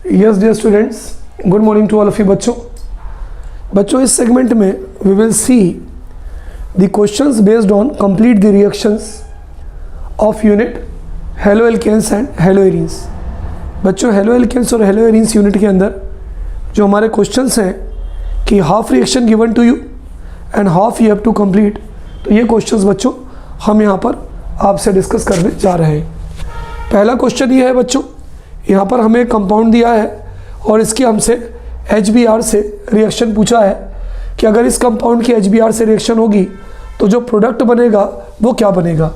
Yes dear students, good morning to all of you बच्चों इस segment में we will see the questions based on complete the reactions of unit halo alkanes and halo arenes. बच्चों halo alkanes और halo arenes unit के अंदर जो हमारे questions हैं कि half reaction given to you and half you have to complete, तो ये क्वेश्चंस बच्चों हम यहाँ पर आपसे डिस्कस करने जा रहे हैं। पहला क्वेश्चन ये है बच्चों, यहाँ पर हमें कंपाउंड दिया है और इसकी हमसे HBr से रिएक्शन पूछा है कि अगर इस कंपाउंड की HBr से रिएक्शन होगी तो जो प्रोडक्ट बनेगा वो क्या बनेगा।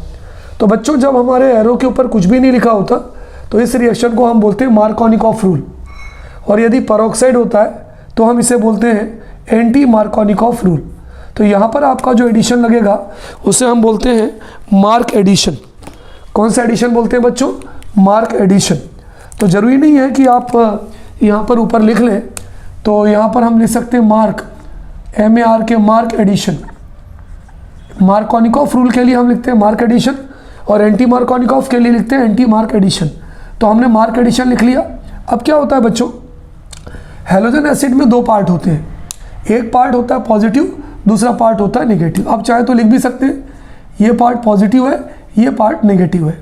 तो बच्चों जब हमारे एरो के ऊपर कुछ भी नहीं लिखा होता तो इस रिएक्शन को हम बोलते हैं मार्कोनिकॉफ रूल, और यदि पेरोक्साइड होता है तो हम इसे बोलते हैं एंटी मार्कोनिकॉफ रूल। तो यहाँ पर आपका जो एडिशन लगेगा उसे हम बोलते हैं मार्क एडिशन। कौन सा एडिशन बोलते हैं बच्चों? Mark addition. तो ज़रूरी नहीं है कि आप यहाँ पर ऊपर लिख लें, तो यहाँ पर हम लिख सकते हैं मार्क MAR के मार्क एडिशन। मार्कोनिकॉफ रूल के लिए हम लिखते हैं मार्क एडिशन और एंटी मार्कोनिकॉफ के लिए लिखते हैं एंटी मार्क एडिशन। तो हमने मार्क एडिशन लिख लिया। अब क्या होता है बच्चों, हैलोजन एसिड में दो पार्ट होते हैं, एक पार्ट होता है पॉजिटिव, दूसरा पार्ट होता है नेगेटिव। आप चाहे तो लिख भी सकते हैं ये पार्ट पॉजिटिव है, ये पार्ट नेगेटिव है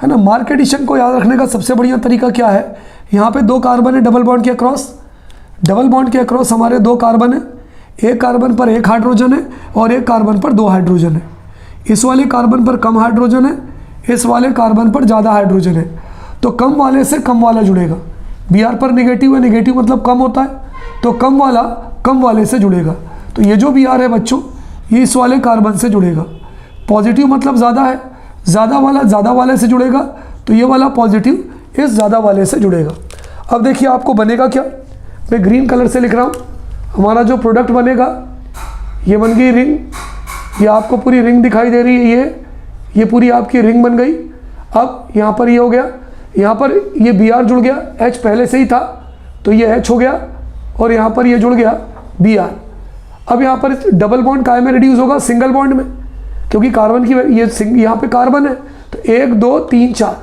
ना। मार्क एडिशन को याद रखने का सबसे बढ़िया तरीका क्या है, यहाँ पे दो कार्बन है डबल बॉन्ड के अक्रॉस, डबल बॉन्ड के अक्रॉस हमारे दो कार्बन है, एक कार्बन पर एक हाइड्रोजन है और एक कार्बन पर दो हाइड्रोजन है। इस वाले कार्बन पर कम हाइड्रोजन है, इस वाले कार्बन पर ज़्यादा हाइड्रोजन है। तो कम वाले से कम वाला जुड़ेगा। Br पर नेगेटिव है, नेगेटिव मतलब कम होता है, तो कम वाला कम वाले से जुड़ेगा। तो ये जो Br है बच्चों ये इस वाले कार्बन से जुड़ेगा। पॉजिटिव मतलब ज़्यादा है, ज़्यादा वाला ज़्यादा वाले से जुड़ेगा, तो ये वाला पॉजिटिव इस ज़्यादा वाले से जुड़ेगा। अब देखिए आपको बनेगा क्या, मैं ग्रीन कलर से लिख रहा हूँ। हमारा जो प्रोडक्ट बनेगा ये बन गई रिंग, ये आपको पूरी रिंग दिखाई दे रही है, ये पूरी आपकी रिंग बन गई। अब यहाँ पर ये हो गया, यहाँ पर ये Br जुड़ गया, H पहले से ही था तो ये H हो गया और यहाँ पर ये जुड़ गया Br। अब यहाँ पर डबल बॉन्ड काय में रिड्यूस होगा? सिंगल बॉन्ड में, क्योंकि कार्बन की ये यहाँ पे कार्बन है तो 1 2 3 4।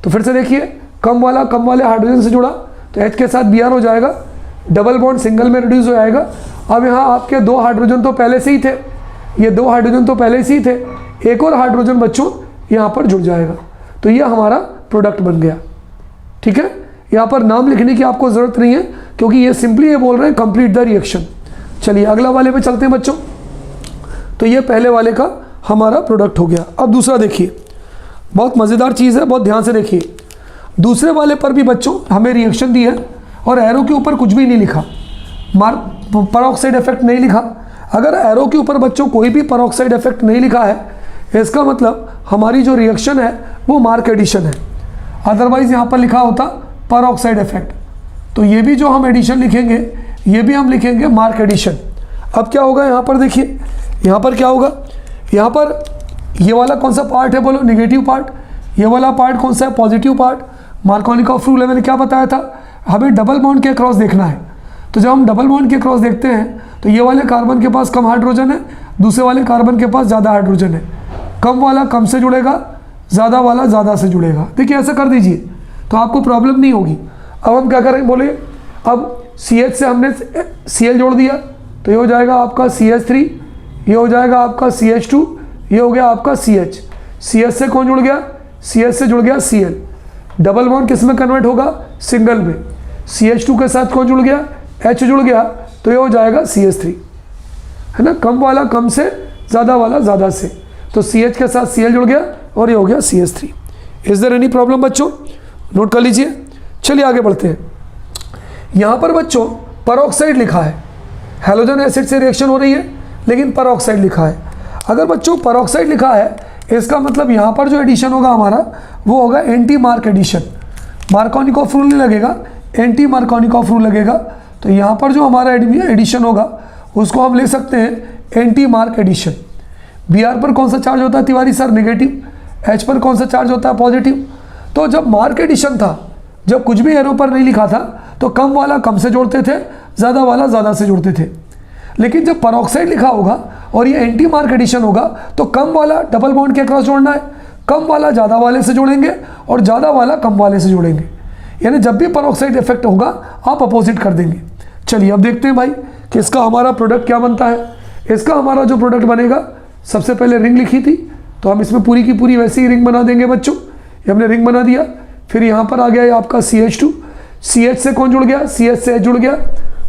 तो फिर से देखिए कम वाले हाइड्रोजन से जुड़ा तो H के साथ Br हो जाएगा, डबल बॉन्ड सिंगल में रिड्यूस हो जाएगा। अब यहाँ आपके दो हाइड्रोजन तो पहले से ही थे, ये दो हाइड्रोजन तो पहले से ही थे, एक और हाइड्रोजन बच्चों यहाँ पर जुड़ जाएगा, तो ये हमारा प्रोडक्ट बन गया। ठीक है, यहाँ पर नाम लिखने की आपको ज़रूरत नहीं है क्योंकि ये सिंपली ये बोल रहे हैं कंप्लीट द रिएक्शन। चलिए अगला वाले पे चलते हैं बच्चों। तो ये पहले वाले का हमारा प्रोडक्ट हो गया। अब दूसरा देखिए, बहुत मज़ेदार चीज़ है, बहुत ध्यान से देखिए। दूसरे वाले पर भी बच्चों हमें रिएक्शन दी है और एरो के ऊपर कुछ भी नहीं लिखा, पेरोक्साइड इफेक्ट नहीं लिखा। अगर एरो के ऊपर बच्चों कोई भी पेरोक्साइड इफेक्ट नहीं लिखा है, इसका मतलब हमारी जो रिएक्शन है वो मार्क एडिशन है। अदरवाइज़ यहाँ पर लिखा होता पेरोक्साइड इफेक्ट, तो ये भी जो हम एडिशन लिखेंगे ये भी हम लिखेंगे मार्क एडिशन। अब क्या होगा यहाँ पर देखिए, यहाँ पर क्या होगा, यहाँ पर ये वाला कौन सा पार्ट है बोलो? Negative part. ये वाला पार्ट कौन सा है? Positive part. मार्कोनिकॉफ रूल है, मैंने क्या बताया था, हमें डबल बॉन्ड के क्रॉस देखना है। तो जब हम डबल बॉन्ड के क्रॉस देखते हैं तो ये वाले कार्बन के पास कम हाइड्रोजन है, दूसरे वाले कार्बन के पास ज़्यादा हाइड्रोजन है। कम वाला कम से जुड़ेगा, ज़्यादा वाला ज़्यादा से जुड़ेगा। देखिए ऐसा कर दीजिए तो आपको प्रॉब्लम नहीं होगी। अब हम क्या करेंगे बोले, अब CH से हमने Cl जोड़ दिया तो ये हो जाएगा आपका CH3, ये हो जाएगा आपका CH2, ये हो गया आपका CH। CH से कौन जुड़ गया? CH से जुड़ गया Cl। डबल बॉन्ड किस में कन्वर्ट होगा? सिंगल में। CH2 के साथ कौन जुड़ गया? H जुड़ गया, तो ये हो जाएगा CH3, है ना। कम वाला कम से, ज़्यादा वाला ज़्यादा से, तो CH के साथ Cl जुड़ गया और ये हो गया CH3। Is there any problem बच्चों? नोट कर लीजिए। चलिए आगे बढ़ते हैं। यहाँ पर बच्चों पेरोक्साइड लिखा है, हैलोजन एसिड से रिएक्शन हो रही है लेकिन पेरोक्साइड लिखा है। अगर बच्चों पेरोक्साइड लिखा है इसका मतलब यहाँ पर जो एडिशन होगा हमारा वो होगा anti mark addition. Markovnikov rule नहीं लगेगा, एंटी मार्कोनिकॉफ रूल लगेगा। तो यहाँ पर जो हमारा एडिशन होगा उसको हम ले सकते हैं एंटी मार्क एडिशन। Br पर कौन सा चार्ज होता है तिवारी सर? नेगेटिव। H पर कौन सा चार्ज होता है? पॉजिटिव। तो जब मार्क एडिशन था, जब कुछ भी एरो पर नहीं लिखा था तो कम वाला कम से जोड़ते थे, ज़्यादा वाला ज़्यादा से जोड़ते थे। लेकिन जब पेरोक्साइड लिखा होगा और ये एंटी मार्क एडिशन होगा तो कम वाला डबल बॉन्ड के अक्रॉस जोड़ना है, कम वाला ज़्यादा वाले से जोड़ेंगे और ज़्यादा वाला कम वाले से जोड़ेंगे। यानी जब भी परऑक्साइड इफेक्ट होगा आप अपोजिट कर देंगे। चलिए अब देखते हैं भाई कि इसका हमारा प्रोडक्ट क्या बनता है। इसका हमारा जो प्रोडक्ट बनेगा, सबसे पहले रिंग लिखी थी तो हम इसमें पूरी की पूरी वैसे ही रिंग बना देंगे बच्चों। ये हमने रिंग बना दिया। फिर यहाँ पर आ गया ये आपका CH2, CH से कौन जुड़ गया, CH से H जुड़ गया,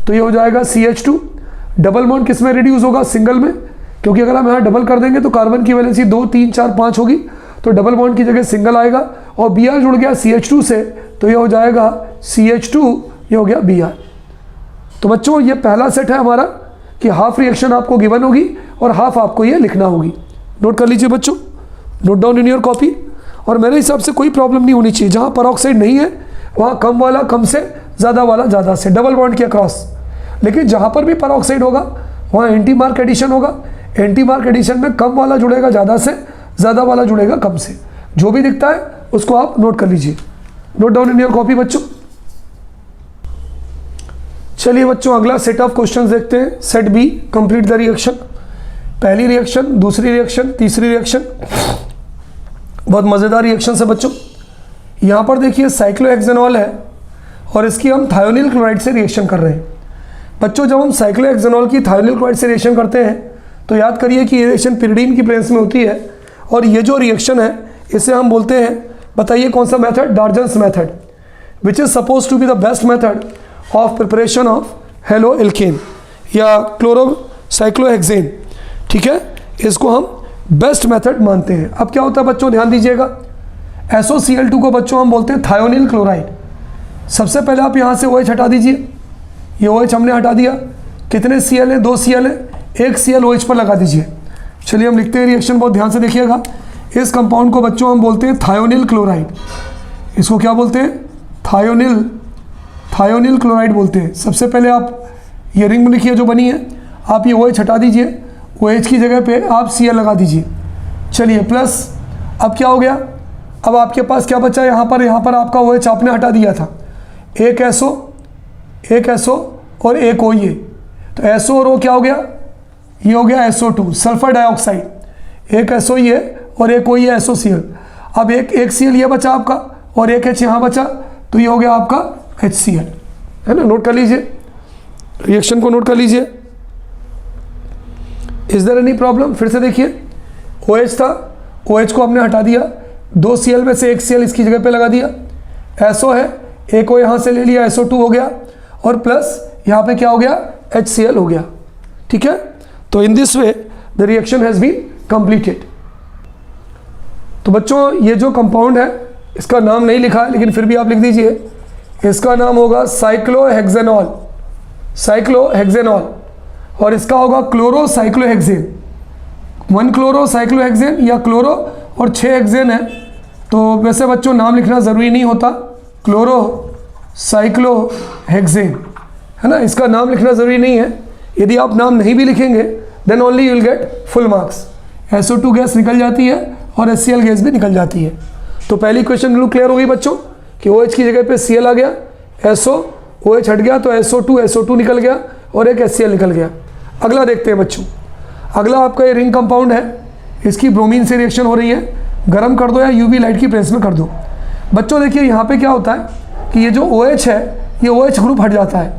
तो ये हो जाएगा CH2। डबल बॉन्ड किस में रिड्यूस होगा, सिंगल में, क्योंकि अगर हम यहाँ डबल कर देंगे तो कार्बन की वैलेंसी 2, 3, 4, 5 होगी, तो डबल बॉन्ड की जगह सिंगल आएगा। और Br जुड़ गया CH2 से, तो ये हो जाएगा CH2, ये हो गया Br। तो बच्चों ये पहला सेट है हमारा कि हाफ रिएक्शन आपको गिवन होगी और हाफ आपको ये लिखना होगी। नोट कर लीजिए बच्चों, note down in your copy. और मेरे हिसाब से कोई प्रॉब्लम नहीं होनी चाहिए, जहाँ परऑक्साइड नहीं है वहाँ कम वाला कम से, ज़्यादा वाला ज़्यादा से, डबल बॉन्ड के अक्रॉस। लेकिन जहाँ पर भी परऑक्साइड होगा वहाँ एंटी मार्क एडिशन होगा। एंटी मार्क एडिशन में कम वाला जुड़ेगा ज़्यादा से, ज़्यादा वाला जुड़ेगा कम से। जो भी दिखता है उसको आप नोट कर लीजिए। Note down in your copy बच्चों। चलिए बच्चों अगला सेट ऑफ क्वेश्चंस देखते हैं। Set B, complete the reaction. पहली रिएक्शन, दूसरी रिएक्शन, तीसरी रिएक्शन, बहुत मज़ेदार रिएक्शन है बच्चों। यहाँ पर देखिए साइक्लोहेक्सेनॉल है और इसकी हम थायोनिल क्लोराइड से रिएक्शन कर रहे हैं। बच्चों जब हम साइक्लोहेक्सेनॉल की थायोनिल क्लोराइड से रिएक्शन करते हैं तो याद करिए कि ये रिएक्शन पिरिडीन की प्रेजेंस में होती है। और ये जो रिएक्शन है इसे हम बोलते हैं, बताइए कौन सा method, Darzens method, which is suppose to be the best method of preparation of halo alkane या क्लोरोसाइक्लोहेक्सेन। ठीक है, इसको हम बेस्ट मेथड मानते हैं। अब क्या होता है बच्चों, ध्यान दीजिएगा, SOCl2 को बच्चों हम बोलते हैं थायोनिल क्लोराइड। सबसे पहले आप यहाँ से OH हटा दीजिए। ये OH हमने हटा दिया। कितने Cl है, 2 Cl है, 1 Cl OH पर लगा दीजिए। चलिए हम लिखते हैं रिएक्शन, बहुत ध्यान से देखिएगा। इस कंपाउंड को बच्चों हम बोलते हैं थायोनिल क्लोराइड। इसको क्या बोलते हैं, थायोनिल क्लोराइड बोलते हैं। सबसे पहले आप ये रिंग लिखिए जो बनी है, आप ये OH हटा दीजिए, OH की जगह पे आप Cl लगा दीजिए। चलिए प्लस, अब क्या हो गया, अब आपके पास क्या बचा, यहाँ पर आपका OH आपने हटा दिया था, एक SO और एक O। ये तो SO और O क्या हो गया, ये हो गया SO2 सल्फर डाइऑक्साइड। एक SO ये और एक O ये SOCl। अब एक Cl ये बचा आपका और एक H यहाँ बचा, तो ये हो गया आपका HCl, है ना। नोट कर लीजिए, रिएक्शन को नोट कर लीजिए। इज देयर एनी प्रॉब्लम, फिर से देखिए, OH था, OH को हमने हटा दिया, 2 Cl में से 1 Cl इसकी जगह पे लगा दिया, SO है, एक O यहाँ से ले लिया, SO2 हो गया, और प्लस यहाँ पे क्या हो गया, HCl हो गया। ठीक है, तो in this way the reaction has been completed. तो बच्चों ये जो कंपाउंड है इसका नाम नहीं लिखा है, लेकिन फिर भी आप लिख दीजिए, इसका नाम होगा साइक्लोहेक्सेनॉल, और इसका होगा क्लोरोसाइक्लोहेक्सेन। 1 क्लोरोसाइक्लोहेक्सेन या क्लोरो और 6 हेक्सेन है। तो वैसे बच्चों नाम लिखना ज़रूरी नहीं होता, क्लोरोसाइक्लोहेक्सेन, है ना, इसका नाम लिखना ज़रूरी नहीं है। यदि आप नाम नहीं भी लिखेंगे then only you will get full marks. SO2 gas निकल जाती है और HCl गैस भी निकल जाती है। तो पहली क्वेश्चन बिल्कुल क्लियर हो गई बच्चों कि OH की जगह पे Cl आ गया, OH हट गया तो SO2 निकल गया और एक HCl निकल गया। अगला देखते हैं बच्चों, अगला आपका ये रिंग कंपाउंड है, इसकी ब्रोमीन से रिएक्शन हो रही है। गर्म कर दो या UV लाइट की प्रेस में कर दो। बच्चों देखिए यहाँ पे क्या होता है कि ये जो OH है ये OH ग्रुप हट जाता है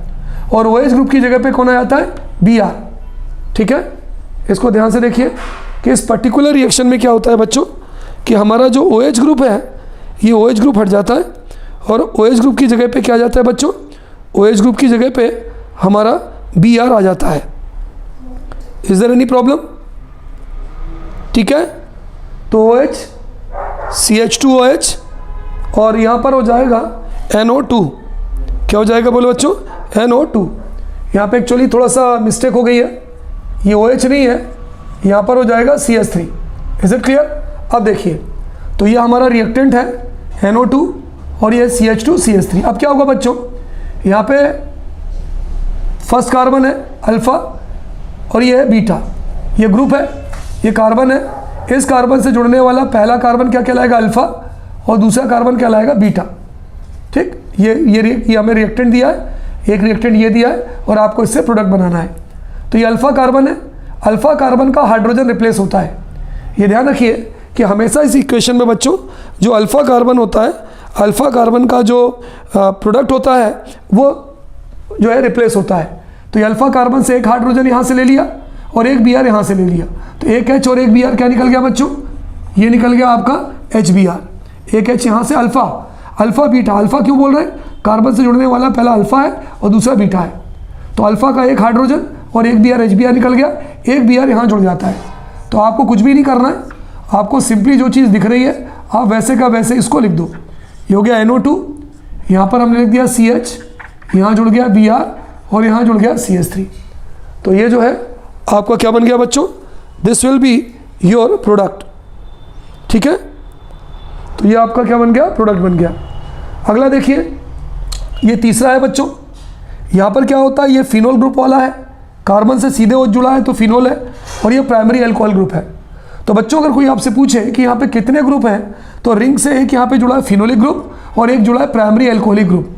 और OH ग्रुप की जगह पे कौन आ जाता है, Br। ठीक है, इसको ध्यान से देखिए कि इस पर्टिकुलर रिएक्शन में क्या होता है बच्चों कि हमारा जो OH ग्रुप है ये OH ग्रुप हट जाता है और OH ग्रुप की जगह पे क्या आ जाता है बच्चों, OH ग्रुप की जगह पे हमारा Br आ जाता है। Is there any problem? ठीक है, तो OH CH2OH और यहाँ पर हो जाएगा NO2। क्या हो जाएगा बोलो बच्चों, NO2। यहाँ पे एक्चुअली थोड़ा सा मिस्टेक हो गई है, ये OH नहीं है, यहाँ पर हो जाएगा CH3। Is it clear? अब देखिए, तो ये हमारा रिएक्टेंट है NO2 और ये CH2 CH3। अब क्या होगा बच्चों, यहाँ पे फर्स्ट कार्बन है अल्फ़ा और ये है बीटा, ये ग्रुप है, ये कार्बन है। इस कार्बन से जुड़ने वाला पहला कार्बन क्या कहलाएगा, अल्फ़ा, और दूसरा कार्बन कहलाएगा बीटा। ठीक, ये हमें रिएक्टेंट दिया है, एक रिएक्टेंट ये दिया है और आपको इससे प्रोडक्ट बनाना है। तो ये अल्फ़ा कार्बन है, अल्फ़ा कार्बन का हाइड्रोजन रिप्लेस होता है। ये ध्यान रखिए कि हमेशा इस इक्वेशन में बच्चों जो अल्फ़ा कार्बन होता है, अल्फ़ा कार्बन का जो प्रोडक्ट होता है वो जो है रिप्लेस होता है। तो ये अल्फ़ा कार्बन से एक हाइड्रोजन यहाँ से ले लिया और एक Br यहाँ से ले लिया, तो एक H और एक Br क्या निकल गया बच्चों, ये निकल गया आपका HBr। एक H यहाँ से अल्फ़ा बीटा, अल्फ़ा क्यों बोल रहे हैं, कार्बन से जुड़ने वाला पहला अल्फ़ा है और दूसरा बीटा है, तो अल्फ़ा का एक हाइड्रोजन और एक Br HBr निकल गया, एक Br यहाँ जुड़ जाता है। तो आपको कुछ भी नहीं करना है, आपको सिंपली जो चीज़ दिख रही है आप वैसे का वैसे इसको लिख दो। ये हो गया NO2, यहाँ पर हमने लिख दिया CH, यहाँ जुड़ गया Br और यहाँ जुड़ गया CH3। तो ये जो है आपका क्या बन गया बच्चों, this will be your product. ठीक है, तो ये आपका क्या बन गया, प्रोडक्ट बन गया। अगला देखिए, ये तीसरा है बच्चों। यहाँ पर क्या होता है, ये फिनोल ग्रुप वाला है, कार्बन से सीधे वो जुड़ा है तो फिनोल है, और ये प्राइमरी अल्कोहल ग्रुप है। तो बच्चों अगर कोई आपसे पूछे कि यहाँ पे कितने ग्रुप हैं, तो रिंग से एक यहाँ पे जुड़ा है फिनोलिक ग्रुप और एक जुड़ा है प्राइमरी अल्कोहलिक ग्रुप।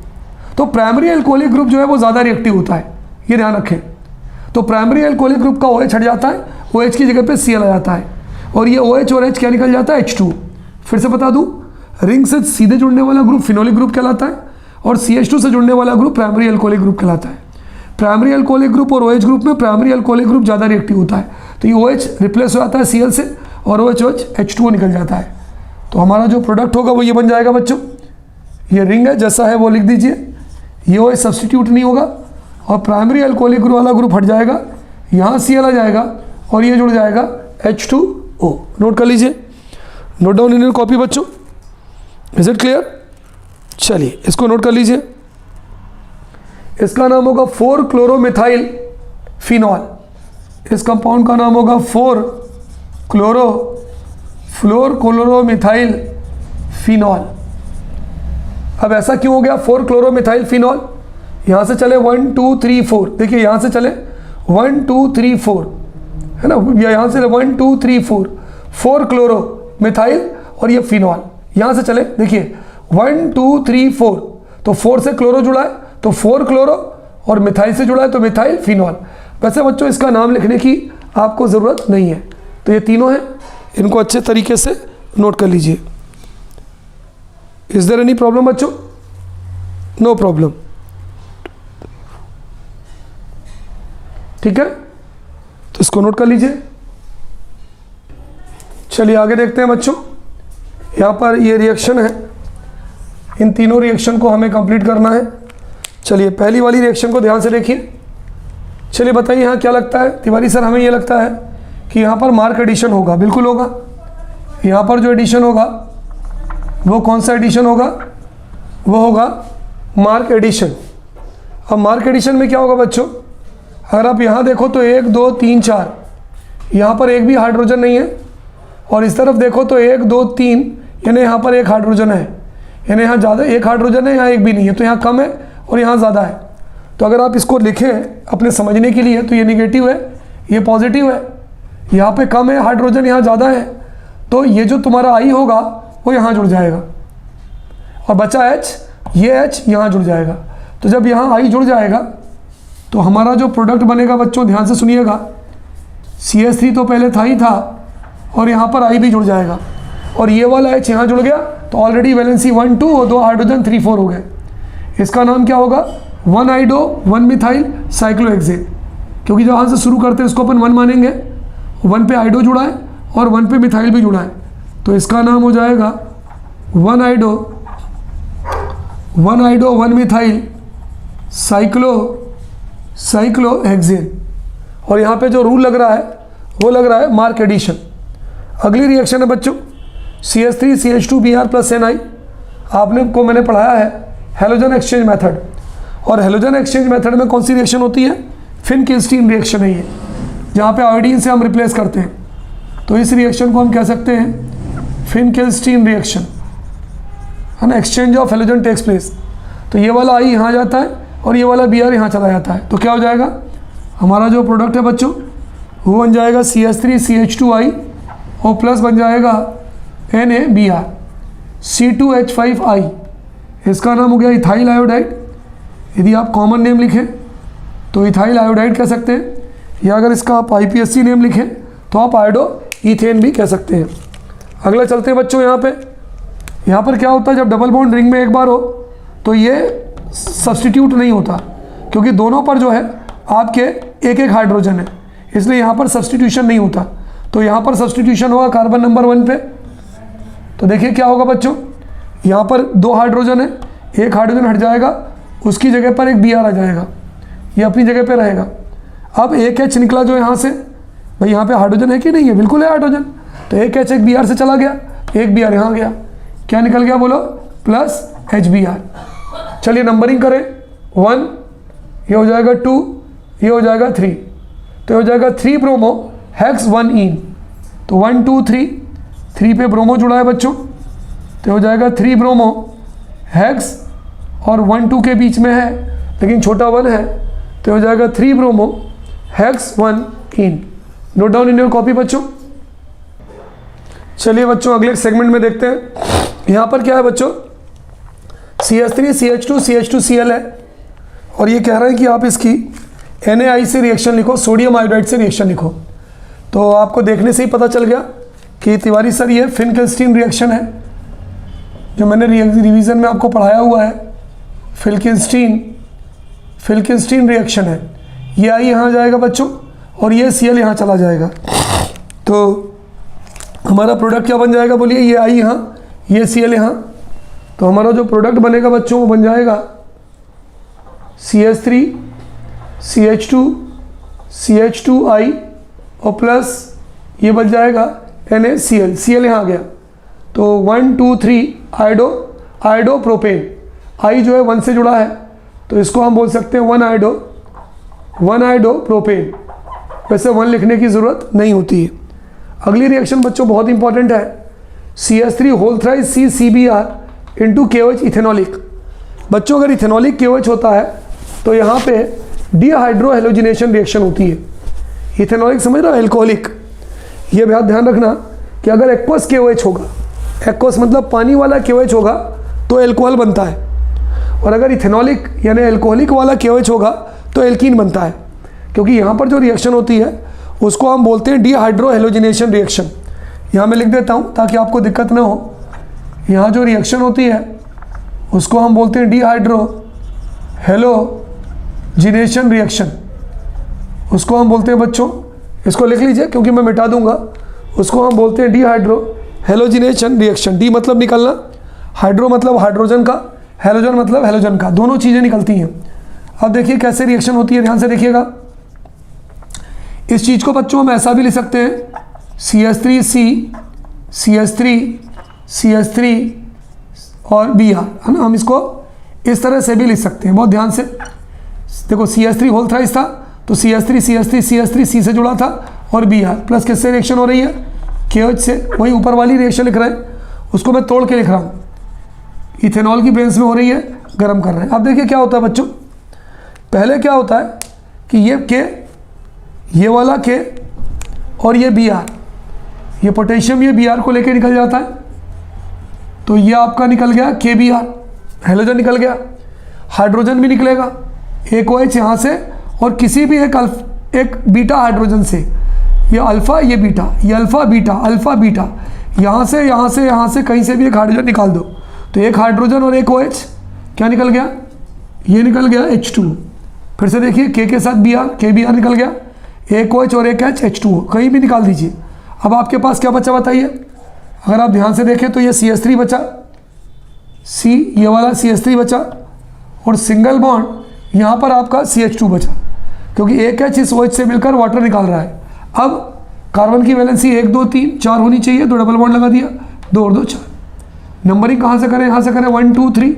तो प्राइमरी अल्कोहलिक ग्रुप जो है वो ज़्यादा रिएक्टिव होता है, ये ध्यान रखें। तो प्राइमरी अल्कोहलिक ग्रुप का OH हट जाता है, OH की जगह पे Cl आ जाता है, और ये OH और H क्या निकल जाता है, H2। फिर से बता दूं, रिंग से सीधे जुड़ने वाला ग्रुप फिनोलिक ग्रुप कहलाता है और CH2 से जुड़ने वाला ग्रुप प्राइमरी अल्कोहलिक ग्रुप कहलाता है। प्राइमरी अल्कोहलिक ग्रुप और OH ग्रुप में प्राइमरी अल्कोहलिक ग्रुप ज़्यादा रिएक्टिव होता है, तो ये OH रिप्लेस हो जाता है Cl से और OH H2O निकल जाता है। तो हमारा जो प्रोडक्ट होगा वो ये बन जाएगा बच्चों, ये रिंग है जैसा है वो लिख दीजिए, ये OH सब्सटीट्यूट नहीं होगा और प्राइमरी अल्कोहलिक ग्रुप वाला ग्रुप हट जाएगा, यहाँ Cl आ जाएगा और ये जुड़ जाएगा H2O। नोट कर लीजिए, note down in your copy बच्चों, इज इट क्लियर। चलिए इसको नोट कर लीजिए, इसका नाम होगा 4-क्लोरोमिथाइल फिनॉल। इस कंपाउंड का नाम होगा 4-क्लोरोमिथाइल फिनॉल। अब ऐसा क्यों हो गया 4-क्लोरोमिथाइल फिनॉल, यहाँ से चले 1 2 3 4, देखिए यहाँ से चले 1 2 3 4 है ना, या यहाँ से 1 2 3 4, 4-क्लोरोमिथाइल और ये फिनॉल यहाँ से चले, देखिए 1 2 3 4, तो 4 से क्लोरो जुड़ा है तो 4-क्लोरो और मिथाइल से जुड़ा है तो मिथाइल फिनॉल। वैसे बच्चों इसका नाम लिखने की आपको ज़रूरत नहीं है, तो ये तीनों हैं, इनको अच्छे तरीके से नोट कर लीजिए। इज देयर एनी प्रॉब्लम बच्चों, नो प्रॉब्लम। ठीक है, तो इसको नोट कर लीजिए। चलिए आगे देखते हैं बच्चों, यहाँ पर ये रिएक्शन है, इन तीनों रिएक्शन को हमें कंप्लीट करना है। चलिए पहली वाली रिएक्शन को ध्यान से देखिए। चलिए बताइए यहाँ क्या लगता है तिवारी सर, हमें ये लगता है कि यहाँ पर मार्क एडिशन होगा, बिल्कुल होगा। यहाँ पर जो एडिशन होगा वो कौन सा एडिशन होगा, वो होगा मार्क एडिशन। अब मार्क एडिशन में क्या होगा बच्चों, अगर आप यहाँ देखो तो 1 2 3 4, यहाँ पर एक भी हाइड्रोजन नहीं है, और इस तरफ देखो तो 1 2 3, यानी यहाँ पर एक हाइड्रोजन है, यानी यहाँ ज़्यादा एक हाइड्रोजन है, यहाँ एक भी नहीं है, तो यहाँ कम है और यहाँ ज़्यादा है। तो अगर आप इसको लिखें अपने समझने के लिए तो ये निगेटिव है, ये पॉजिटिव है, यहाँ पे कम है हाइड्रोजन, यहाँ ज़्यादा है, तो ये जो तुम्हारा I होगा वो यहाँ जुड़ जाएगा और बचा H, ये H यहाँ जुड़ जाएगा। तो जब यहाँ I जुड़ जाएगा तो हमारा जो प्रोडक्ट बनेगा बच्चों ध्यान से सुनिएगा, CH3 तो पहले था ही था और यहाँ पर I भी जुड़ जाएगा और ये वाला H यहाँ जुड़ गया, तो ऑलरेडी वैलेंसी 1 2 और 2 हाइड्रोजन 3 4 हो गए। इसका नाम क्या होगा, 1 आइडो 1 मिथाइल साइक्लोहेक्सेन, क्योंकि जहाँ से शुरू करते हैं इसको अपन 1 मानेंगे, 1 पे आइडो जुड़ा है और 1 पे मिथाइल भी जुड़ा है, तो इसका नाम हो जाएगा 1 आइडो 1 मिथाइल साइक्लोहेक्सेन। और यहाँ पे जो रूल लग रहा है वो लग रहा है मार्क एडिशन। अगली रिएक्शन है बच्चों CH3 CH2 Br plus Ni। आपने को मैंने पढ़ाया है हैलोजन एक्सचेंज मेथड, और हैलोजन एक्सचेंज मेथड में कौन सी रिएक्शन होती है, फिन-किल्स्टीन रिएक्शन है ये, जहाँ पे आयोडीन से हम रिप्लेस करते हैं। तो इस रिएक्शन को हम कह सकते हैं फिन-किल्स्टीन रिएक्शन, है ना, exchange of halogen takes place. तो ये वाला I यहाँ जाता है और ये वाला Br यहाँ चला जाता है, तो क्या हो जाएगा, हमारा जो प्रोडक्ट है बच्चों वो बन जाएगा CH3 CH2I और प्लस बन जाएगा NaBr C2H5I। इसका नाम हो गया इथाइल आयोडाइड। यदि आप कॉमन नेम लिखें तो इथाइल आयोडाइड कह सकते हैं, या अगर इसका आप IPSC नेम लिखें तो आप आयोडो ईथेन भी कह सकते हैं। अगला चलते हैं बच्चों, यहाँ पे यहाँ पर क्या होता है, जब डबल बॉन्ड रिंग में एक बार हो तो ये सब्स्टिट्यूट नहीं होता, क्योंकि दोनों पर जो है आपके एक एक हाइड्रोजन है, इसलिए यहाँ पर सब्स्टिट्यूशन नहीं होता। तो यहाँ पर सब्स्टिट्यूशन होगा कार्बन नंबर 1 पे। तो देखिए क्या होगा बच्चों, यहाँ पर 2 हाइड्रोजन है, एक हाइड्रोजन हट जाएगा, उसकी जगह पर एक Br आ जाएगा, ये अपनी जगह पे रहेगा। अब एक H निकला जो यहाँ से, भाई यहाँ पे हाइड्रोजन है कि नहीं है, बिल्कुल है हाइड्रोजन, तो एक H एक Br से चला गया, एक Br यहाँ गया, क्या निकल गया बोलो, प्लस HBr। चलिए नंबरिंग करें, 1, ये हो जाएगा 2, ये हो जाएगा 3, तो हो जाएगा 3 ब्रोमो हेक्स 1 इन। तो 1 2 3, 3 पे ब्रोमो जुड़ा है बच्चों, तो हो जाएगा 3 ब्रोमो हेक्स, और 1 2 के बीच में है लेकिन छोटा 1 है, तो हो जाएगा 3 bromo hex 1 in. Note down in your copy बच्चों। चलिए बच्चों अगले सेगमेंट में देखते हैं। यहाँ पर क्या है बच्चों, CH3 CH2 CH2Cl है, और ये कह रहा है कि आप इसकी NaI से रिएक्शन लिखो, सोडियम आयोडाइड से रिएक्शन लिखो। तो आपको देखने से ही पता चल गया कि तिवारी सर ये फिनकेल्स्टीन रिएक्शन है, जो मैंने रिवीजन में आपको पढ़ाया हुआ है। फिनकेल्स्टीन रिएक्शन है, ये I यहाँ जाएगा बच्चों, और ये Cl यहाँ चला जाएगा। तो हमारा प्रोडक्ट क्या बन जाएगा बोलिए, ये I यहाँ, ये Cl यहाँ, तो हमारा जो प्रोडक्ट बनेगा बच्चों वो बन जाएगा CH3 CH2 CH2I और प्लस ये बन जाएगा NaCl, Cl यहाँ आ गया, तो 1 2 3 आयोडो प्रोपेन। I जो है 1 से जुड़ा है, तो इसको हम बोल सकते हैं 1 आयोडो प्रोपेन। वैसे 1 लिखने की ज़रूरत नहीं होती है। अगली रिएक्शन बच्चों बहुत इंपॉर्टेंट है, CH3 whole thrice CCBr into KOH ethanolic. बच्चों अगर इथेनॉलिक KOH होता है तो यहाँ पे डीहाइड्रोहेलोजिनेशन रिएक्शन होती है। इथेनॉलिक समझ रहे हो, एल्कोहलिक। ये बात ध्यान रखना कि अगर एक्वस KOH होगा, एक्वस मतलब पानी वाला KOH होगा तो एल्कोहल बनता है, और अगर इथेनॉलिक यानी एल्कोहलिक वाला KOH होगा तो एल्कीन बनता है। क्योंकि यहाँ पर जो रिएक्शन होती है उसको हम बोलते हैं डीहाइड्रोहेलोजिनेशन रिएक्शन। यहाँ मैं लिख देता हूँ ताकि आपको दिक्कत ना हो। यहाँ जो रिएक्शन होती है उसको हम बोलते हैं डीहाइड्रोहेलोजिनेशन रिएक्शन, उसको हम बोलते हैं बच्चों, इसको लिख लीजिए क्योंकि मैं मिटा दूंगा, उसको हम बोलते हैं डीहाइड्रोहेलोजिनेशन रिएक्शन। डी मतलब निकलना, हाइड्रो मतलब हाइड्रोजन का, हेलोजन मतलब हेलोजन का, दोनों चीज़ें निकलती हैं। अब देखिए कैसे रिएक्शन होती है, ध्यान से देखिएगा। इस चीज़ को बच्चों हम ऐसा भी लिख सकते हैं, CH3 और Br, है ना, हम इसको इस तरह से भी लिख सकते हैं। बहुत ध्यान से देखो, CH3 होल थ्राइस था तो CH3 C से जुड़ा था, और Br प्लस किससे रिएक्शन हो रही है, KOH से। वही ऊपर वाली रिएक्शन लिख रहे हैं, उसको मैं तोड़ के लिख रहा हूँ। इथेनॉल की प्रेजेंस में हो रही है, गर्म कर रहे हैं। अब देखिए क्या होता है बच्चों, पहले क्या होता है कि ये K, ये वाला K और ये Br, ये पोटेशियम ये Br को लेके निकल जाता है, तो ये आपका निकल गया KBr, हेलोजन निकल गया। हाइड्रोजन भी निकलेगा, एक OH यहाँ से और किसी भी एक बीटा हाइड्रोजन से, ये अल्फ़ा ये बीटा, ये अल्फ़ा बीटा, यहाँ से कहीं से भी एक हाइड्रोजन निकाल दो, तो एक हाइड्रोजन और एक OH क्या निकल गया, ये निकल गया H2। फिर से देखिए K के साथ Br, KBr निकल गया, एक OH और एक H, H2O कहीं भी निकाल दीजिए। अब आपके पास क्या बचा बताइए, अगर आप ध्यान से देखें तो ये CH3 बचा, ये वाला CH3 बचा, और सिंगल बॉन्ड यहाँ पर आपका CH2 बचा, क्योंकि एक H इस OH से मिलकर वाटर निकाल रहा है। अब कार्बन की वैलेंसी 1 2 3 4 होनी चाहिए, तो डबल बॉन्ड लगा दिया, 2 और 2 4। नंबरिंग कहाँ से करें, यहाँ से करें 1 2 3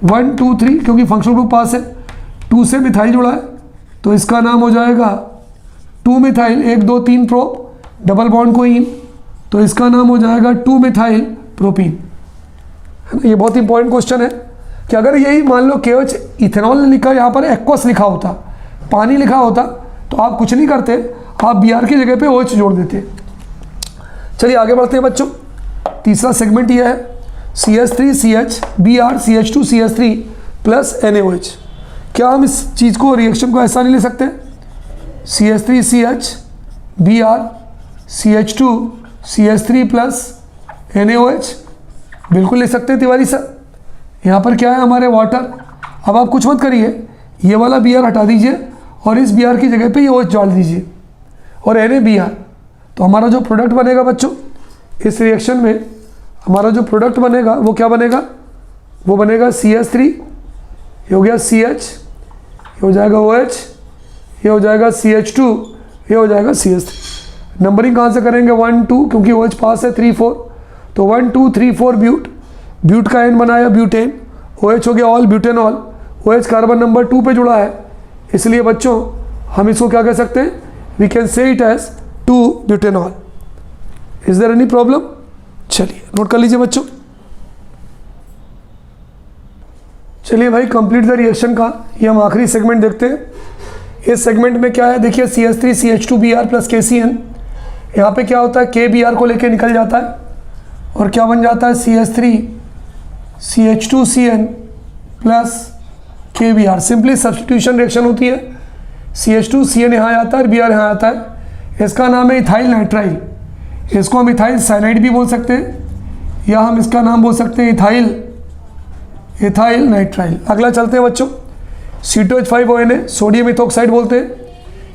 1 2 3, क्योंकि फंक्शनल ग्रुप पास है। 2 से मिथाइल जुड़ा है तो इसका नाम हो जाएगा 2 मिथाइल, 1 2 3 प्रो, डबल बॉन्ड को इन, तो इसका नाम हो जाएगा 2 मिथाइल प्रोपीन, है ना। ये बहुत इंपॉर्टेंट क्वेश्चन है कि अगर यही मान लो KOH इथेनॉल लिखा, यहाँ पर एक्वस लिखा होता, पानी लिखा होता, तो आप कुछ नहीं करते, आप Br की जगह पे OH जोड़ देते। चलिए आगे बढ़ते हैं बच्चों। तीसरा सेगमेंट ये है CH3 CH Br CH2 CH3 plus NaOH। क्या हम इस चीज़ को, रिएक्शन को ऐसा नहीं ले सकते, CH3 CH Br CH2 CH3 plus NaOH, बिल्कुल लिख सकते हैं तिवारी सर। यहाँ पर क्या है हमारे वाटर। अब आप कुछ मत करिए, ये वाला Br हटा दीजिए और इस Br की जगह पे ये OH डाल दीजिए और NaBr। तो हमारा जो प्रोडक्ट बनेगा बच्चों इस रिएक्शन में, हमारा जो प्रोडक्ट बनेगा वो क्या बनेगा, वो बनेगा CH3, ये हो गया CH, ये हो जाएगा OH, ये हो जाएगा CH2, ये हो जाएगा CH3। नंबरिंग कहाँ से करेंगे 1 2, क्योंकि OH पास है 3 4, तो 1 2 3 4 ब्यूट, ब्यूट का N बनाया ब्यूटेन, OH हो गया all butanol, OH carbon number 2 पे जुड़ा है, इसलिए बच्चों हम इसको क्या कह सकते हैं, we can say it as 2 butanol. Is there any problem? चलिए नोट कर लीजिए बच्चों। चलिए भाई कंप्लीट द रिएक्शन का ये हम आखिरी सेगमेंट देखते हैं। इस सेगमेंट में क्या है देखिए, CH3 CH2Br प्लस KCN, यहाँ पे क्या होता है KBr को लेके निकल जाता है और क्या बन जाता है CH3 CH2CN plus KBr। Simply substitution reaction होती है, CH2CN यहाँ आता है और Br यहाँ आता है। इसका नाम है इथाइल नाइट्राइल, इसको हम इथाइल साइनाइड भी बोल सकते हैं या हम इसका नाम बोल सकते हैं इथाइल नाइट्राइल। अगला चलते हैं बच्चों, C2H5ONa सोडियम इथोक्साइड बोलते हैं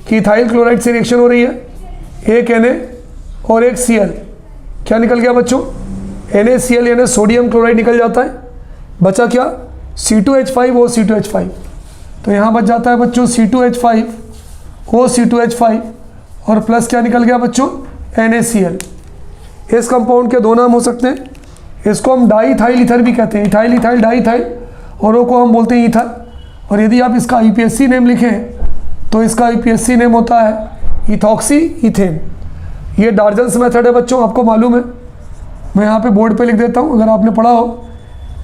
कि इथाइल क्लोराइड से रिएक्शन हो रही है, एक Na और एक Cl, क्या निकल गया बच्चों NaCl यानी सोडियम क्लोराइड निकल जाता है, बचा क्या C2H5O C2H5। तो यहाँ बच जाता है बच्चों C2H5O C2H5 और प्लस क्या निकल गया बच्चों NaCl। इस कंपाउंड के दो नाम हो सकते हैं, इसको हम डाई इथाइल ईथर भी कहते हैं, इथाइल इथाइल डाई इथाइल, और को हम बोलते हैं ईथर। और यदि आप इसका IPSC नेम लिखें तो इसका IPSC नेम होता है इथॉक्सी इथेन। ये डार्जन्स मेथड है बच्चों, आपको मालूम है, मैं यहाँ पे बोर्ड पे लिख देता हूँ अगर आपने पढ़ा हो।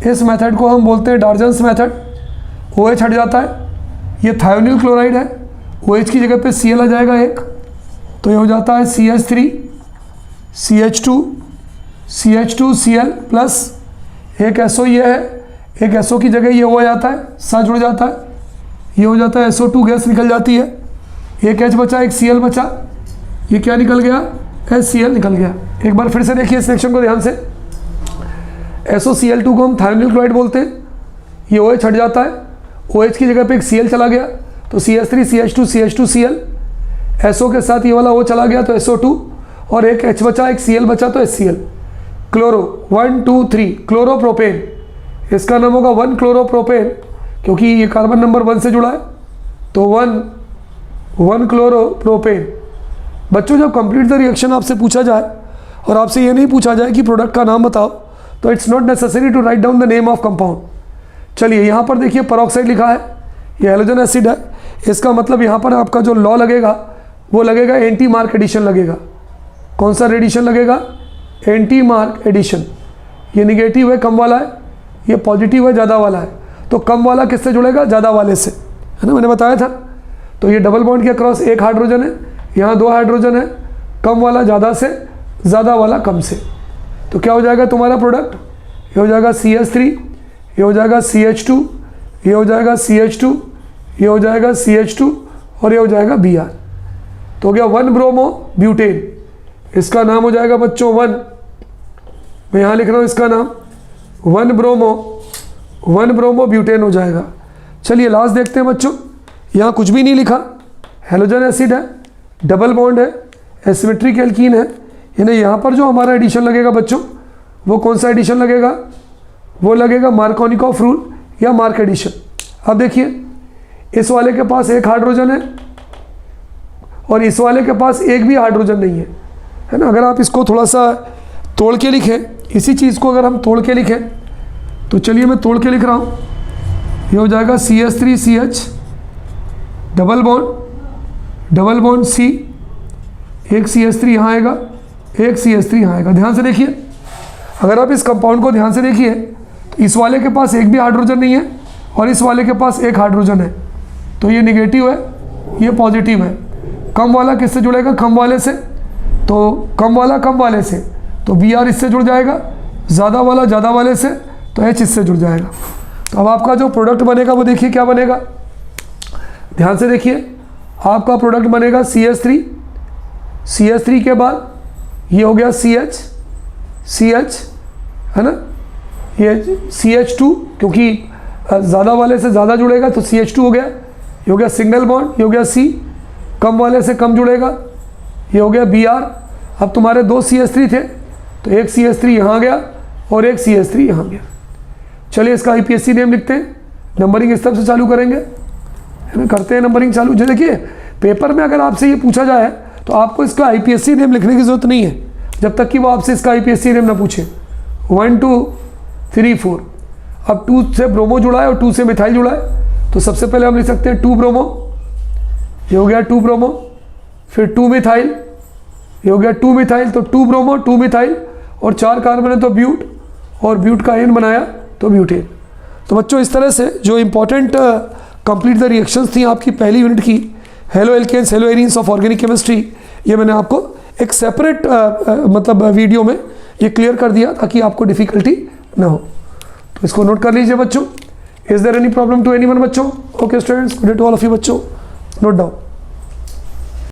इस मेथड को हम बोलते हैं डार्जन्स मेथड। OH हट जाता है, ये थायोनिल क्लोराइड है, OH की जगह पे Cl आ जाएगा एक, तो ये हो जाता है CH3 CH2Cl प्लस एक SO ये है, एक SO की जगह ये हो जाता है, साथ जुड़ जाता है, ये हो जाता है SO2 गैस निकल जाती है, एक H बचा एक Cl बचा, ये क्या निकल गया HCl निकल गया। एक बार फिर से देखिए इस सेक्शन को ध्यान से, SOCl2 को हम थायोनिल क्लोराइड बोलते हैं, ये OH हट जाता है, OH की जगह पे एक Cl चला गया तो CH3 CH2 CH2Cl, SO के साथ ये वाला O चला गया तो SO2 और एक H बचा एक Cl बचा तो HCl। क्लोरो 1 2 3 क्लोरोप्रोपेन, इसका नाम होगा 1 क्लोरोप्रोपेन क्योंकि ये कार्बन नंबर 1 से जुड़ा है, तो 1 क्लोरोप्रोपेन। बच्चों जब कंप्लीट द रिएक्शन आपसे पूछा जाए और आपसे ये नहीं पूछा जाए कि प्रोडक्ट का नाम बताओ, तो it's not necessary to write down the name of compound. चलिए यहाँ पर देखिए परऑक्साइड लिखा है, ये हैलोजन एसिड है, इसका मतलब यहाँ पर आपका जो लॉ लगेगा वो लगेगा एंटी मार्क एडिशन लगेगा। कौन सा एडिशन लगेगा? Anti mark addition. ये निगेटिव है कम वाला है, ये पॉजिटिव है ज़्यादा वाला है, तो कम वाला किससे जुड़ेगा? ज़्यादा वाले से, है ना, मैंने बताया था। तो ये डबल बॉन्ड के अक्रॉस एक हाइड्रोजन है, यहाँ 2 हाइड्रोजन है, कम वाला ज़्यादा से, ज़्यादा वाला कम से। तो क्या हो जाएगा तुम्हारा प्रोडक्ट? ये हो जाएगा CH3, ये हो जाएगा CH2, ये हो जाएगा CH2, ये हो जाएगा CH2 और ये हो जाएगा Br। तो हो गया 1 ब्रोमो ब्यूटेन, इसका नाम हो जाएगा बच्चों 1, मैं यहाँ लिख रहा हूँ इसका नाम 1 ब्रोमो ब्यूटेन हो जाएगा। चलिए लास्ट देखते हैं बच्चों, यहाँ कुछ भी नहीं लिखा, हैलोजन एसिड है, डबल बॉन्ड है, एसिमेट्रिक एल्कीन है, यानी यहाँ पर जो हमारा एडिशन लगेगा बच्चों वो कौन सा एडिशन लगेगा? वो लगेगा मार्कोनिकॉफ रूल या मार्क एडिशन। अब देखिए इस वाले के पास एक हाइड्रोजन है और इस वाले के पास एक भी हाइड्रोजन नहीं है ना। अगर आप इसको थोड़ा सा तोड़ के लिखें, इसी चीज़ को अगर हम तोड़ के लिखें, तो चलिए मैं तोड़ के लिख रहा हूँ, ये हो जाएगा CH3CH डबल बॉन्ड C, एक CH3 यहाँ आएगा, एक CH3 यहाँ आएगा। ध्यान से देखिए, अगर आप इस कंपाउंड को ध्यान से देखिए तो इस वाले के पास एक भी हाइड्रोजन नहीं है और इस वाले के पास एक हाइड्रोजन है, तो ये निगेटिव है, ये पॉजिटिव है। कम वाला किससे जुड़ेगा? कम वाले से, तो कम वाला कम वाले से, तो Br इससे जुड़ जाएगा, ज़्यादा वाला ज़्यादा वाले से, तो H इससे जुड़ जाएगा। तो अब आपका जो प्रोडक्ट बनेगा वो देखिए क्या बनेगा, ध्यान से देखिए, आपका प्रोडक्ट बनेगा CH3 के बाद ये हो गया CH, है ना, ये CH2 क्योंकि ज़्यादा वाले से ज़्यादा जुड़ेगा तो CH2 हो गया, ये हो गया सिंगल बॉन्ड, ये हो गया C, कम वाले से कम जुड़ेगा, ये हो गया Br। अब तुम्हारे 2 CH3 थे तो एक CH3 यहाँ गया और एक CH3 यहाँ गया। चलिए इसका IPSC नेम लिखते हैं, नंबरिंग इस तरफ से चालू करेंगे, है ना, करते हैं नंबरिंग चालू। जो देखिए पेपर में अगर आपसे ये पूछा जाए तो आपको इसका IPSC नेम लिखने की ज़रूरत नहीं है जब तक कि वो आपसे इसका IPSC नेम ना पूछे। 1 2 3 4, अब 2 से ब्रोमो जुड़ा है और 2 से मिथाइल जुड़ा है, तो सबसे पहले हम लिख सकते हैं 2 ब्रोमो, ये हो गया 2 ब्रोमो, फिर 2 मिथाइल, ये हो गया 2 मिथाइल, तो 2 ब्रोमो 2 मिथाइल और 4 कार्बन है तो ब्यूट, और ब्यूट का एन बनाया तो ब्यूटेन। तो बच्चों इस तरह से जो इंपॉर्टेंट कंप्लीट द रिएक्शंस थी आपकी पहली यूनिट की, halo alkanes halo arenes of organic chemistry, ये मैंने आपको एक सेपरेट मतलब वीडियो में ये क्लियर कर दिया ताकि आपको डिफिकल्टी ना हो। तो इसको नोट कर लीजिए बच्चों। Is there any problem to anyone बच्चों? Okay students, good day to all of you बच्चों, नोट डाउन।